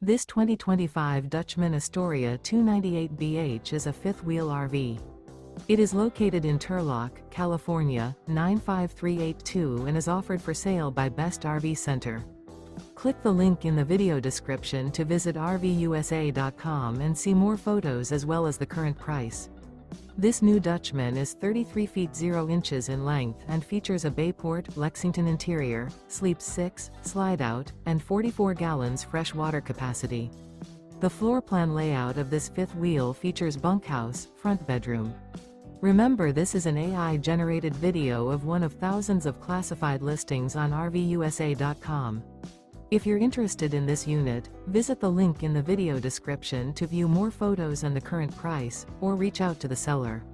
This 2025 Dutchmen Astoria 298BH is a fifth-wheel RV. It is located in Turlock, California, 95382 and is offered for sale by Best RV Center. Click the link in the video description to visit RVUSA.com and see more photos as well as the current price. This new Dutchmen is 33 feet 0 inches in length and features a Bayport, Lexington interior, sleeps 6, slide-out, and 44 gallons fresh water capacity. The floor plan layout of this fifth wheel features bunkhouse, front bedroom. Remember, this is an AI-generated video of one of thousands of classified listings on RVUSA.com. If you're interested in this unit, visit the link in the video description to view more photos and the current price, or reach out to the seller.